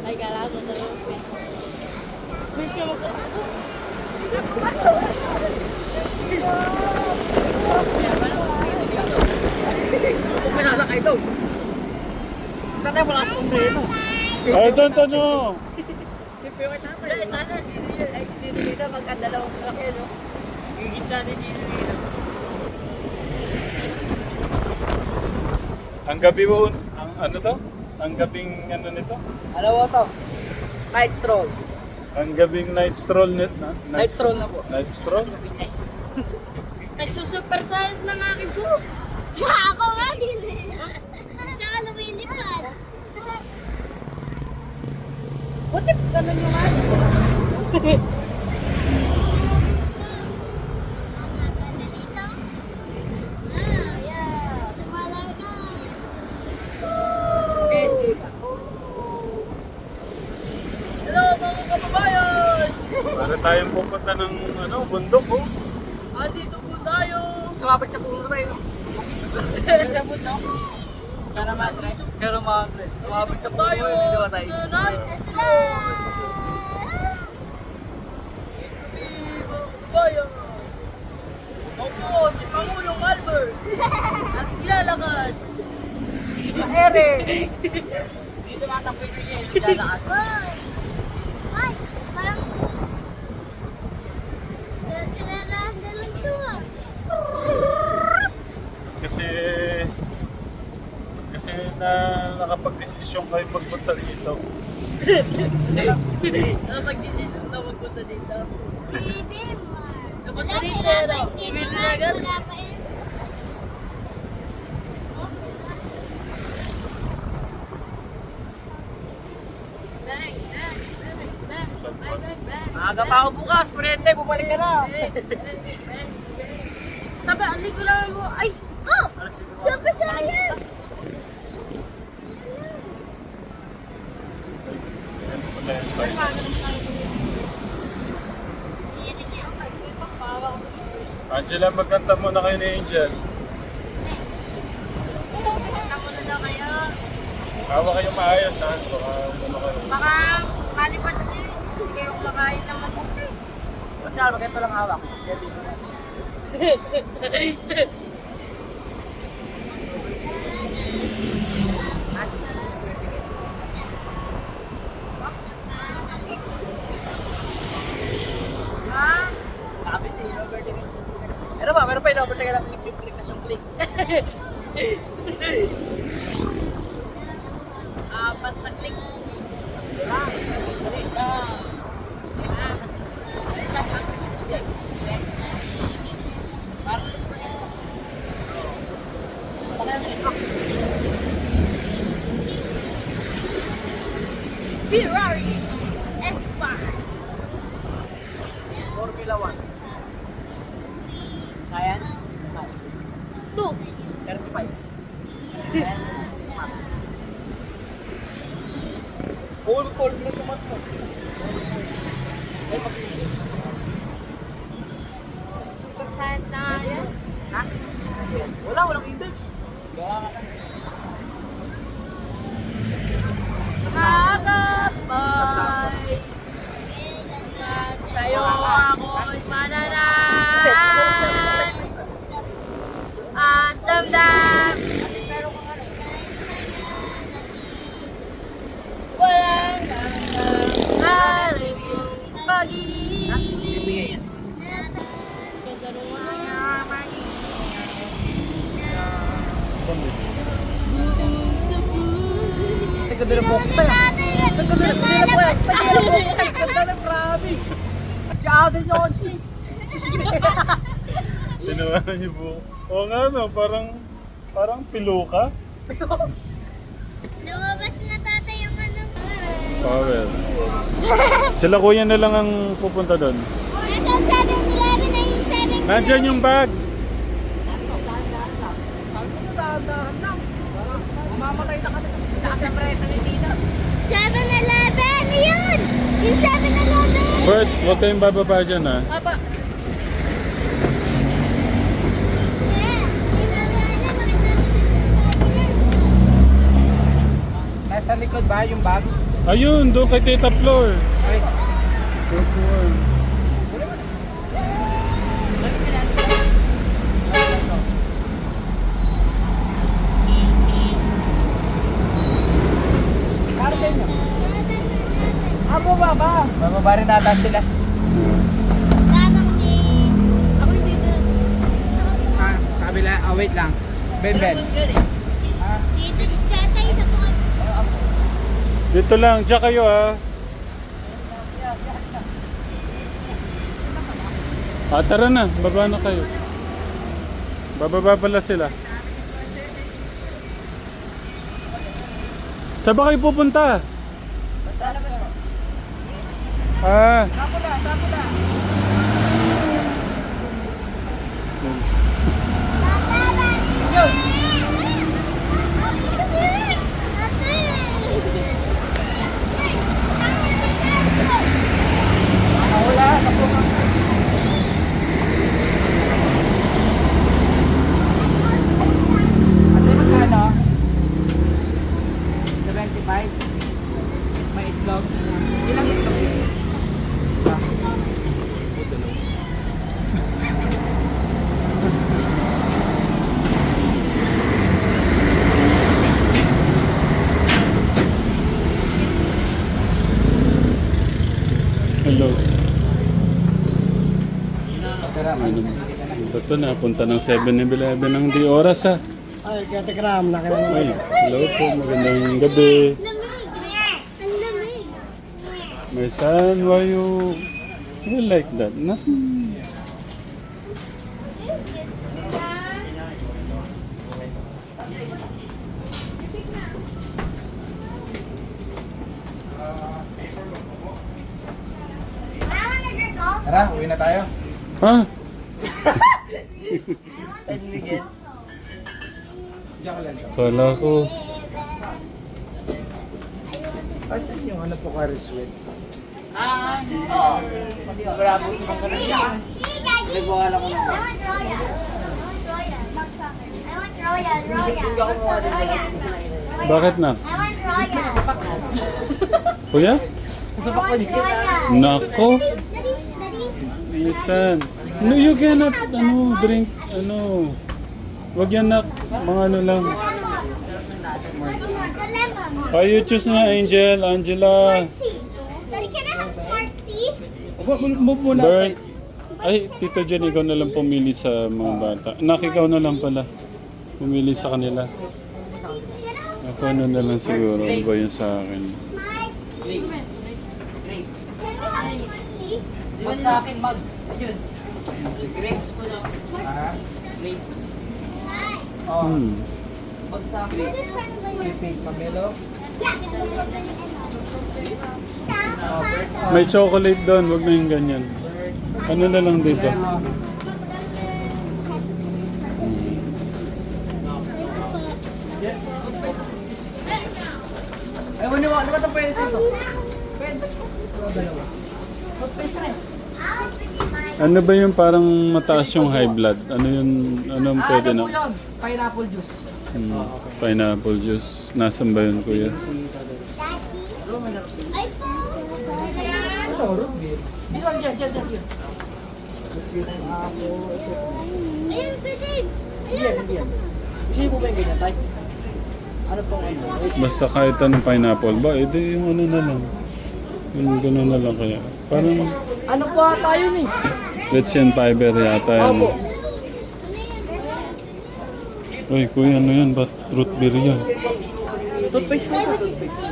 Ay, kala ko talaga. Gusto mo ko. Kung pinasakay ito. Tatay wala sa kumbreno. Ay, doon, Tono. Siyempre yung tatay. Ay, sana dito dito magkandalawang laki, no? Gigit natin dito dito. Ang gabi mo, ang ano to? Ang gabing ano nito? Alam mo to? Night stroll. Ang gabing night stroll net na? Night stroll na po. Night stroll? Nagsusuper size ng aking buhok. Ako nga din eh. Saka lumilipad. Buti ganun yung ano. Mga ganda dito. Ah, saya. Tumala ka. Hello mga kababayan! Para tayong pupunta ng ano, bundok oh. Andito po tayo! Sumapit sa puno tayo. Sana madre. Sana madre. Sumapit sa puno tayo. Hindi ba tayo? Night Tada! Kababayan! Ako si Pangulong Albert! At ilalakad! Ere! Dito matapoy na niya. Lalakad. Wow! Ay, parang... Kinarahan lang to ah. Kasi na nakapag-desisyon kayo magpunta dito. Nakapag-decision na magpunta dito. Baby, Napunta wala dito, pa no? hindi Bibili naman. na agad. Wala pa yun. Bang! Bang! Bang! Bang! Bang! Bang! Bang! Maaga pa ako bukas. Prende, bumalik ka na. Sabi, ang ligo lang mo. Ay! Oh! Super Saiyan! Angela, magkanta muna kayo ni Angel. Kanta mo na daw kayo. Hawa kayo maayos ha. Baka ano kayo. Baka malipat din. Sige, yung makain na mabuti. Kasi maganda lang hawak. Yan dito na. Ha? Kapit eh. Overtake. Ano ba? Meron pa yung overtake na click na yung click. Apat na click. Ferrari F5. Formula 1. Ayan. 2. 35. All na sumat mo. Super science na nga yan. Ha? Walang index. Kaya ka lang. Magapay. Sa'yo ako'y mananahan. At damdam. Walang damdam. Pag-ibig. Ganun nga Bubong sa puso. Nagkanda ng buhok pa yan. Nagkanda ng buhok pa yan. Nagkanda ng promise. Si Ate Yoshi. Tinawanan niyo buhok. Oo nga no, parang piluka. Power. Sila kuya na lang ang pupunta doon. Nasa 7-Eleven na yung 7. Nandiyan yung bag. Mamamatay na kami. Nakasabreta ni Tita. 7-Eleven! Yun! Yung 7-Eleven! Bert, huwag kayong bababa dyan ha. Aba, Nasa likod ba yung bag? Ayun, doon kay Tita Flor. Ay, Fourth one. para sa inyo. Abo baba. Bababa rin nata sila. ako hindi na. Ah, sa kabila. Ah, wait lang. Ben. Dito tatay sa mga... Dito lang, diyan kayo ha. Tara na, baba na kayo. Bababa pala sila. Saan ba kayo pupunta? Wala. Kapungan. Ate, magkano? 75? May itlog? Ilang itlog yun? Isa. Hello. Tara, Ano? Ba't na, punta ng 7-Eleven ng di oras ha. Ay, Kate Kram, nakilala Ay, hello po, magandang gabi. Ang lamig. My son, why you like that? Nothing. Tara, uwi na tayo. Ha? Diyan ka lang. Kala ko. Asan yung ano po ka sweet? Wala po ibang ganun siya. Nagbahala ko na. I want royal. Bakit na? I want royal. Kuya? I want royal. Nako. Daddy. My son. No, you cannot, drink, Wag yan na, mga ano lang. The lemon. You choose na, Angel, Angela. Tea. Daddy, can I have smart tea? Move muna Bert. Ay, Tito Jen, ikaw na lang pumili sa mga bata. Nak, ikaw na lang pala. Pumili sa kanila. Ako ano na lang siguro. Ano ba yun sa akin? Smart tea. Grape. Grape. Can we have smart tea? Mag sa akin, mag. Ayun. Grapes ko na. Ah, Grapes. oh, Mag sa akin. This one will pipig pamelo. Yeah. May chocolate doon, wag na yung ganyan. Ano na lang dito? Ay, ano ba itong pwede sa ito? Ano ba yung parang mataas yung high blood? Ano yung, anong pwede na? Pineapple juice. Pineapple juice. Nasaan ba yun, kuya? Ito, root beer. This one, dyan. Ayun, Dave. Yan. Gusto niyo po ba yung ganyan, tay? Ano pong ano? Basta kahit anong pineapple ba, edi yung ano na lang. Yung gano'n na lang kaya. Parang Ano pa tayo ni? Letzian fiber yata yan. Opo. Uy, kuya, ano yan? Ba't root beer yan? Toothpaste po ito, toothpaste.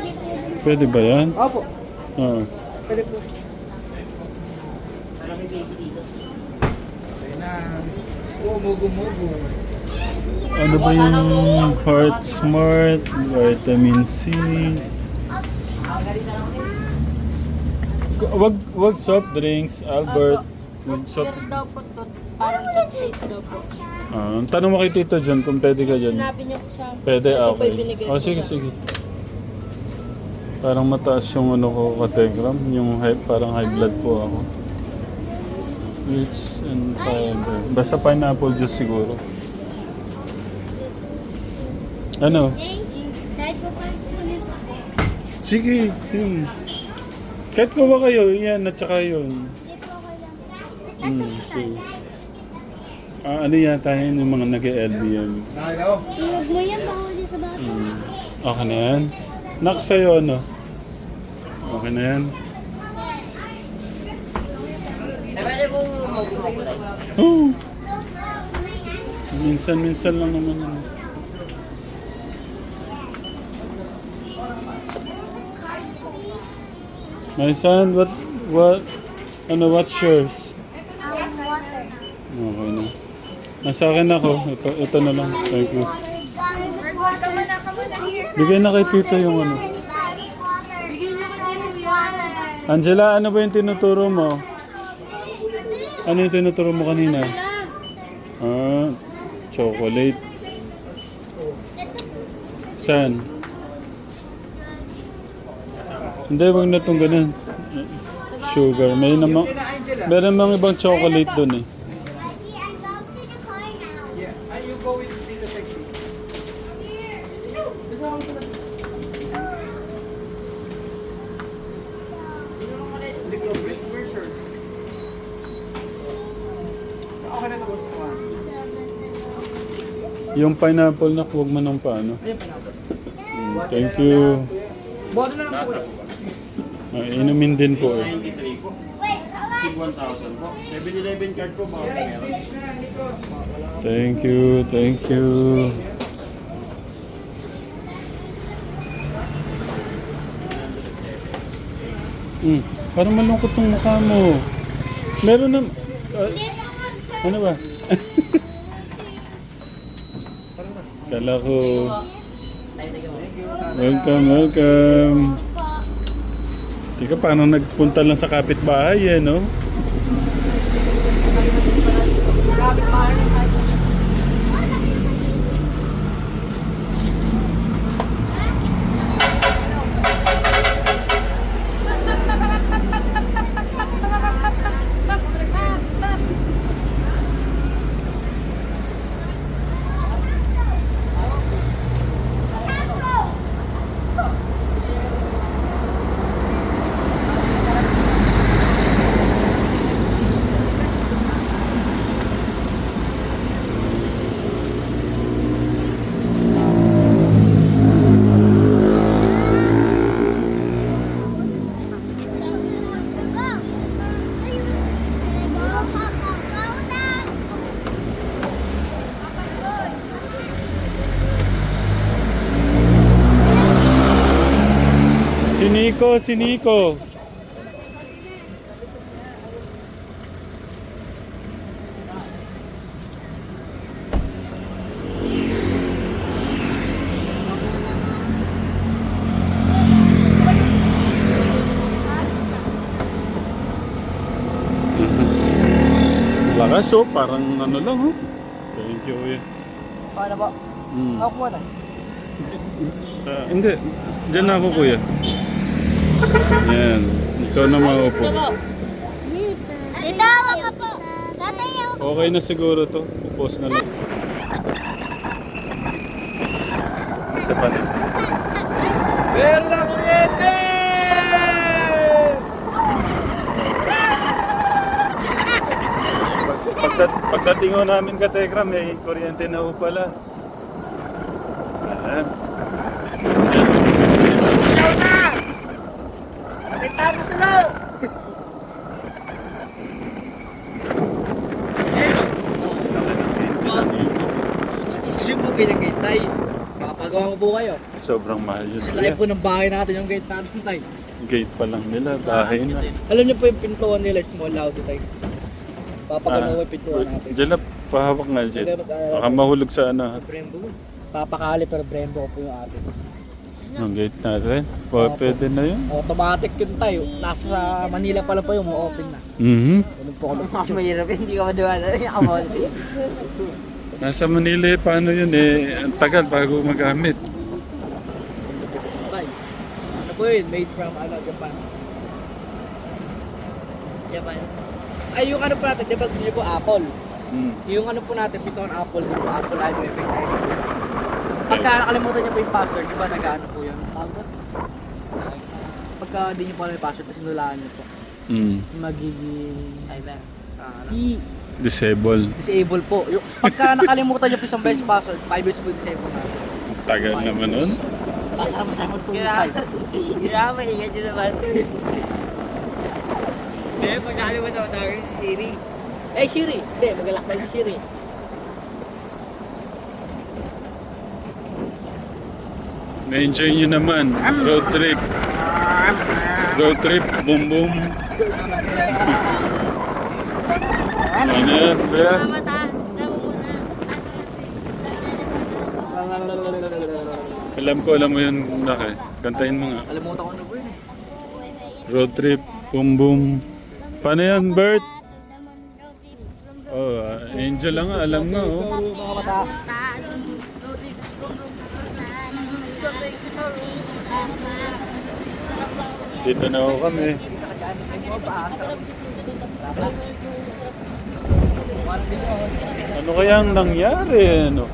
Pwede ba yan? Opo. Oo. Pwede po. Ayun na. Oh, mugo-mugo. Ano ba yung Heart Smart, Vitamin C? Wag soft drinks, Albert. Wag soft. Pero daw po to, parang sa place daw po. Tanong mo kay Tito dyan kung pwede ka dyan. Sinabi niya po sa amin. Pwede, Ito po okay. ibinigay O ko sige, sa- sige. Parang mataas yung ano ko kategram. Yung high, parang high blood po ako. Rich and fiber. Basta pineapple juice siguro. Ano? Thank you. Kahit po pa Sige, kahit ko ba kayo, yan at saka yun. Sige. Ano yata yun yung mga nag-LBM? Huwag mo yan, bawal sa bata. Okay na yan? Nak sa'yo ano? Okay na yan? Pwede pong mag-uulay. Oh! Minsan-minsan lang naman yan. My son, what's yours? Water. Okay na. Nasa akin ako. Ito na lang. Thank you. Bigay na kay Tito yung ano. Angela, ano ba yung tinuturo mo? Ano yung tinuturo mo kanina? Chocolate. Saan? Hindi, wag na itong ganun. Sugar. Meron namang ibang chocolate dun eh. Daddy, I'm going to the car now. Yeah, and you go with Tito Sexy. Where's yours? Okay na naman sa one. Yung pineapple na huwag mo nang paano. Thank you. Bodo na lang po. Inumin din po eh. 93 po. Sig 1,000 po. 7-Eleven card po baka meron. Thank you, thank you. Parang malungkot tong mukha mo. Meron na... ano ba? Kala ko... Welcome. Tika, paano nagpunta lang sa kapitbahay eh, no? Si Nico. Lakas oh, parang ano lang oh. Thank you eh. Paano ba? Ako po na. Hindi, dyan na ako kuya. Yan, ikaw na maupo. Dito, wag ka po. Tatayo. Okay na siguro to, pupos na lang. Isa pa na. Meron na kuryente! Pagdating ho namin ka Tekram, may kuryente na ho pala. Ayan. Kita mo sila! Gusto po kinagitay. Papagawa ko po kayo. Sobrang mahal yun. Sa live po ng bahay natin yung gate natin tayo. Gate pa lang nila, bahay na. Alam niyo po yung pintuan nila, small out tayo. Papagalaw yung pintuan natin. Diyan na, pahawak nga dyan. Baka mahulog sa ano. Brembo. Papakali pero Brembo ko po yung atin. Ang gate natin. Pwede na yun. Automatic yun tayo. Nasa Manila pala po yung ma-open na. Mhm. Ganun po kami. Mas mahirap yun, hindi ka madiwala. Ako. Nasa Manila eh, paano yun eh? Ang tagal bago magamit. Ano po yun? Made from Japan. Japan. Ay, yung ano po natin, di ba gusto niyo po Apple? Mm. Yung ano po natin, Piton Apple, di po Apple ID, Face ID. Pagka nakalimutan niyo po yung password, di ba nag-ano po yun? Tawag ba? Pagka di niyo po alam yung password, tapos sinulaan niyo po, Mm. magiging Timer. Disable. disable po. Yung, pagka nakalimutan niyo po isang beses password, 5 years po yung disable na. Tagal naman nun. Basta masayang po yung Kaya, 5. kaya maingat yun sa bus. Hindi, pag nakalimutan mo tawagin si Siri. Eh, Siri! Hindi, magalak na si Siri. Na-enjoy nyo naman. Road trip. Road trip. Boom boom. Ano yan, Bea? Alam mo yun, Naki. Kantahin mo nga. Kalimutan ko na po yun eh. Road trip. Boom boom. Paano yan, Bert? Oh, Angel lang nga. Alam nga, oh. Mga mata. Dito na ako kami. Isa ka dyan, may mga paasa. Ano kayang nangyari, ano?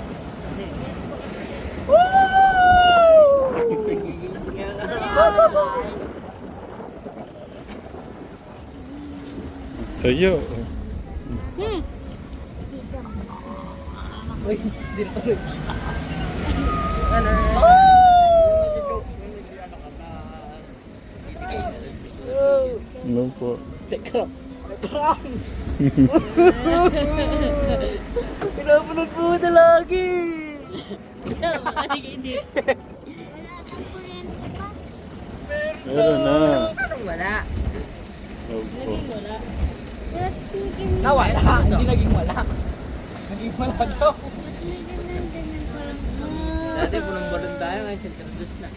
Sa'yo. Uy, hindi na tuloy. Ano po? Teka. Pinapanood po na lagi. Meron na. Wala. Opo. Nawala. Hindi naging wala. Naging wala daw. Dati bulong-bulong tayo, ngayon introduce na.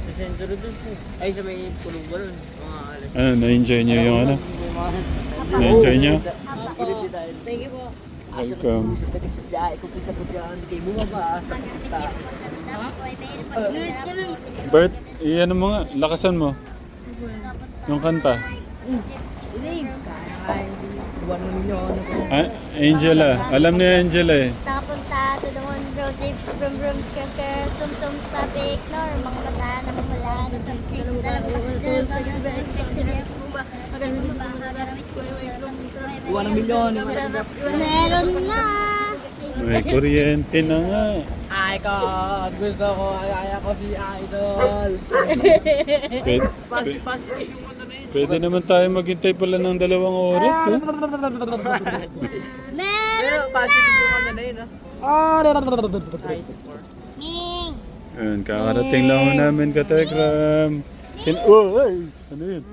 Kasi introduce mo. Ay, sa may bulong-bulong. Mga alas. Ano, na-enjoy niyo yung ano? Na-enjoy niyo? Thank you po. Welcome. Sa pag-isabiyay, kung isa po dyan, kay bumaba sa punta. Bert, iyan mo nga. Lakasan mo. Yung kanta. 1 million. Ah, Angela. Alam ni Angela eh. Sa punta to the one road trip from rooms kaya sum-sum sa ignore mga mata na mamula sa substation Buwan ng milyon. meron na May kuryente na nga. Ay ko, gusto ko, kaya ko si Idol. Pwede, Pasi yung ano na yun. pwede naman tayo maghintay pala ng 2 oras. Oh. Pero pasi yung ano na yun, no? meaning Ayan, kakarating lang ho namin ka Tekram. Oh, ay! Ano yun?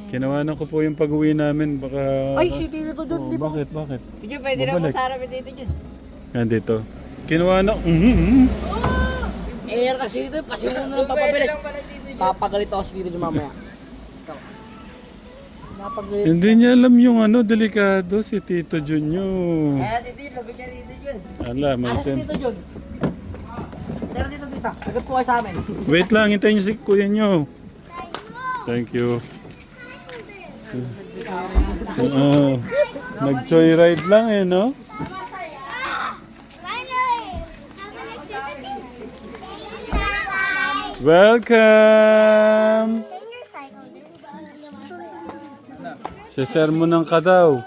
Kinawanan ko po yung pag-uwi namin. Baka... Ay, si Tito John, Oh, di ba? bakit? Bakit? Sige, pwede na Babalik. masarap dito dyan. Yan dito. Kinawanan... Eh, kasi dito, kasi mo na lang papabilis. Papagalit ako si Tito John mamaya. Ikaw. Napagalit. Hindi niya alam yung ano, delikado si Tito Junyo. Kaya dito, lagot niya dito dyan. Ala, may Ano si sen- Tito John? Pero dito, tita. Agad po kayo sa amin. Wait lang, hintayin niyo si kuya niyo. Thank you. Nag-joyride lang eh, no? Welcome! Sa sermon ng kadaw.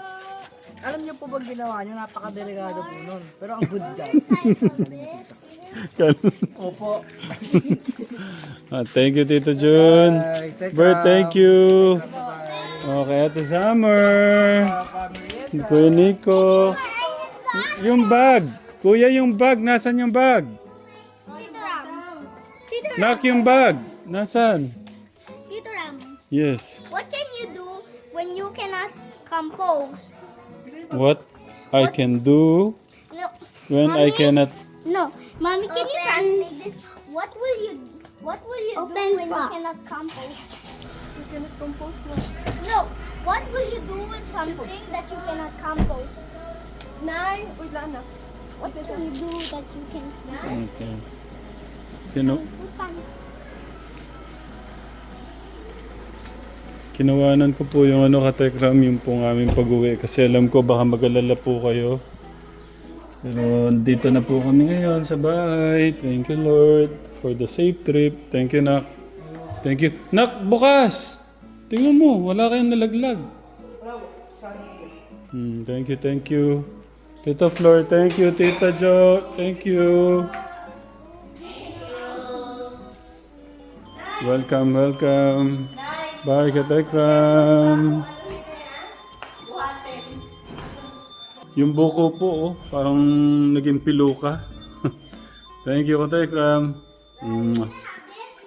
Alam niyo po ba ginawa niyo? Napakadelikado po nun. Pero ang good guy. Opo. Thank you, Tito Jun. Bert, thank you. Okay, Ate Summer. Kuya Nico. Yung bag. Kuya, yung bag. Nasaan yung bag? Nak, yung bag. Nasaan? Tito Ram, Yes. what can you do when you compost. What I can do No. when I cannot. No. Mommy, can you translate this? What will you do when you cannot compost? You cannot compose na. No. What will you do with something that you cannot compost? Nay, wait lang na. What can you do that you can Okay. Kinawanan ko po yung katekram, yung pong aming pag-uwi kasi alam ko baka mag-alala po kayo. Pero dito na po kami ngayon sa bahay. Thank you Lord for the safe trip. Thank you Nak. Thank you. Nak, bukas! Tingnan mo, wala kayong nalaglag. Thank you, thank you. Tita Flor, thank you. Tita Jo, thank you. Welcome, welcome. Bye, Katekram. Yung buko po, oh, parang naging piluka. Thank you, Katekram.